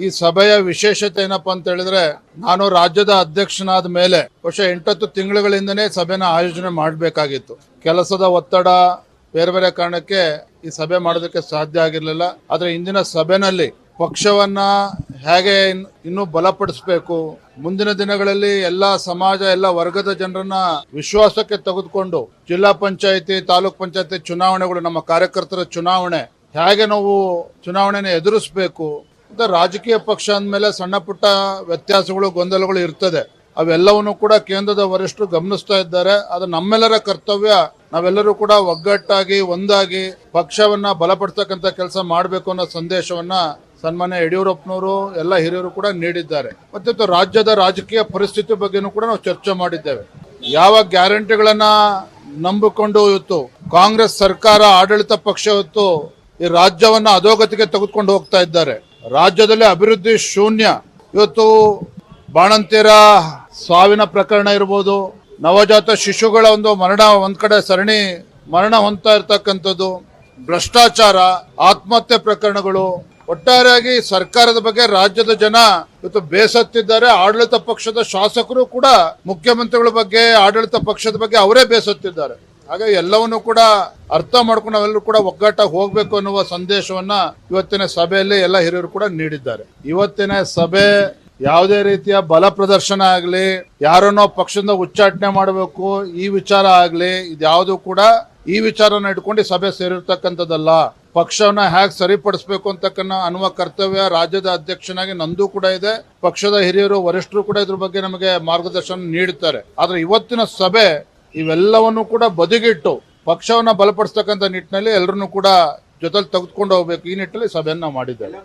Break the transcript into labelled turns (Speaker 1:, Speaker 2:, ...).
Speaker 1: ಈ ಸಭೆಯ ವಿಶೇಷತೆ ಏನಪ್ಪಾ ಅಂತ ಹೇಳಿದ್ರೆ, ನಾನು ರಾಜ್ಯದ ಅಧ್ಯಕ್ಷನಾದ ಮೇಲೆ ಬಹುಶಃ 8 ತಿಂಗಳುಗಳಿಂದನೇ ಸಭೆನ ಆಯೋಜನೆ ಮಾಡಬೇಕಾಗಿತ್ತು. ಕೆಲಸದ ಒತ್ತಡ ಬೇರೆ ಬೇರೆ ಕಾರಣಕ್ಕೆ ಈ ಸಭೆ ಮಾಡೋದಕ್ಕೆ ಸಾಧ್ಯ ಆಗಿರಲಿಲ್ಲ. ಆದ್ರೆ ಇಂದಿನ ಸಭೆನಲ್ಲಿ ಪಕ್ಷವನ್ನ ಹೇಗೆ ಇನ್ನೂ ಬಲಪಡಿಸಬೇಕು, ಮುಂದಿನ ದಿನಗಳಲ್ಲಿ ಎಲ್ಲ ಸಮಾಜ ಎಲ್ಲ ವರ್ಗದ ಜನರನ್ನ ವಿಶ್ವಾಸಕ್ಕೆ ತೆಗೆದುಕೊಂಡು ಜಿಲ್ಲಾ ಪಂಚಾಯತಿ ತಾಲೂಕ್ ಪಂಚಾಯತಿ ಚುನಾವಣೆಗಳು, ನಮ್ಮ ಕಾರ್ಯಕರ್ತರ ಚುನಾವಣೆ ಹೇಗೆ ನಾವು ಚುನಾವಣೆನ ಎದುರಿಸಬೇಕು ಅಂತ, ರಾಜಕೀಯ ಪಕ್ಷ ಅಂದಮೇಲೆ ಸಣ್ಣ ಪುಟ್ಟ ವ್ಯತ್ಯಾಸಗಳು ಗೊಂದಲಗಳು ಇರ್ತದೆ. ಅವೆಲ್ಲವನ್ನು ಕೂಡ ಕೇಂದ್ರದ ವರಿಷ್ಠರು ಗಮನಿಸ್ತಾ ಇದ್ದಾರೆ. ಅದು ನಮ್ಮೆಲ್ಲರ ಕರ್ತವ್ಯ. ನಾವೆಲ್ಲರೂ ಕೂಡ ಒಗ್ಗಟ್ಟಾಗಿ ಒಂದಾಗಿ ಪಕ್ಷವನ್ನ ಬಲಪಡಿಸತಕ್ಕಂಥ ಕೆಲಸ ಮಾಡಬೇಕು ಅನ್ನೋ ಸಂದೇಶವನ್ನ ಸನ್ಮಾನ್ಯ ಯಡಿಯೂರಪ್ಪನವರು ಎಲ್ಲ ಹಿರಿಯರು ಕೂಡ ನೀಡಿದ್ದಾರೆ. ಮತ್ತೆ ರಾಜ್ಯದ ರಾಜಕೀಯ ಪರಿಸ್ಥಿತಿ ಬಗ್ಗೆನೂ ಕೂಡ ನಾವು ಚರ್ಚೆ ಮಾಡಿದ್ದೇವೆ. ಯಾವ ಗ್ಯಾರಂಟಿಗಳನ್ನ ನಂಬಿಕೊಂಡು ಇವತ್ತು ಕಾಂಗ್ರೆಸ್ ಸರ್ಕಾರ ಆಡಳಿತ ಪಕ್ಷ ಇವತ್ತು ಈ ರಾಜ್ಯವನ್ನ ಅಧೋಗತಿಗೆ ತೆಗೆದುಕೊಂಡು ಹೋಗ್ತಾ ಇದ್ದಾರೆ. ರಾಜ್ಯದಲ್ಲಿ ಅಭಿವೃದ್ಧಿ ಶೂನ್ಯ. ಇವತ್ತು ಬಾಣಂತಿಯರ ಸಾವಿನ ಪ್ರಕರಣ ಇರ್ಬೋದು, ನವಜಾತ ಶಿಶುಗಳ ಒಂದು ಮರಣ, ಒಂದ್ ಕಡೆ ಸರಣಿ ಮರಣ ಹೊಂದ್ತಾ ಇರ್ತಕ್ಕಂಥದ್ದು, ಭ್ರಷ್ಟಾಚಾರ, ಆತ್ಮಹತ್ಯೆ ಪ್ರಕರಣಗಳು, ಒಟ್ಟಾರೆಯಾಗಿ ಸರ್ಕಾರದ ಬಗ್ಗೆ ರಾಜ್ಯದ ಜನ ಇವತ್ತು ಬೇಸತ್ತಿದ್ದಾರೆ. ಆಡಳಿತ ಪಕ್ಷದ ಶಾಸಕರು ಕೂಡ ಮುಖ್ಯಮಂತ್ರಿಗಳ ಬಗ್ಗೆ, ಆಡಳಿತ ಪಕ್ಷದ ಬಗ್ಗೆ ಅವರೇ ಬೇಸತ್ತಿದ್ದಾರೆ. ಹಾಗಾಗಿ ಎಲ್ಲವನ್ನೂ ಕೂಡ ಅರ್ಥ ಮಾಡ್ಕೊಂಡು ನಾವೆಲ್ಲರೂ ಕೂಡ ಒಗ್ಗಟ್ಟಾಗಿ ಹೋಗ್ಬೇಕು ಅನ್ನುವ ಸಂದೇಶವನ್ನ ಇವತ್ತಿನ ಸಭೆಯಲ್ಲಿ ಎಲ್ಲ ಹಿರಿಯರು ಕೂಡ ನೀಡಿದ್ದಾರೆ. ಇವತ್ತಿನ ಸಭೆ ಯಾವುದೇ ರೀತಿಯ ಬಲ ಪ್ರದರ್ಶನ ಆಗ್ಲಿ, ಯಾರನ್ನೋ ಪಕ್ಷದಿಂದ ಉಚ್ಚಾಟನೆ ಮಾಡಬೇಕು ಈ ವಿಚಾರ ಆಗ್ಲಿ, ಇದ್ಯಾವುದು ಕೂಡ ಈ ವಿಚಾರನ ಇಟ್ಕೊಂಡು ಸಭೆ ಸೇರಿರ್ತಕ್ಕಂಥದ್ದಲ್ಲ. ಪಕ್ಷವನ್ನ ಹೇಗೆ ಸರಿಪಡಿಸಬೇಕು ಅಂತಕ್ಕನ್ನ ಅನ್ನುವ ಕರ್ತವ್ಯ ರಾಜ್ಯದ ಅಧ್ಯಕ್ಷನಾಗಿ ನಂದು ಕೂಡ ಇದೆ. ಪಕ್ಷದ ಹಿರಿಯರು ವರಿಷ್ಠರು ಕೂಡ ಇದ್ರ ಬಗ್ಗೆ ನಮಗೆ ಮಾರ್ಗದರ್ಶನ ನೀಡುತ್ತಾರೆ. ಆದ್ರೆ ಇವತ್ತಿನ ಸಭೆ ಇವೆಲ್ಲವನ್ನು ಕೂಡ ಬದಿಗಿಟ್ಟು ಪಕ್ಷವನ್ನ ಬಲಪಡಿಸ್ತಕ್ಕಂಥ ನಿಟ್ಟಿನಲ್ಲಿ ಎಲ್ಲರನ್ನೂ ಕೂಡ ಜೊತೆಲಿ ತೆಗೆದುಕೊಂಡು ಹೋಗ್ಬೇಕು, ಈ ನಿಟ್ಟಿನಲ್ಲಿ ಸಭೆಯನ್ನ ಮಾಡಿದ್ದೇವೆ.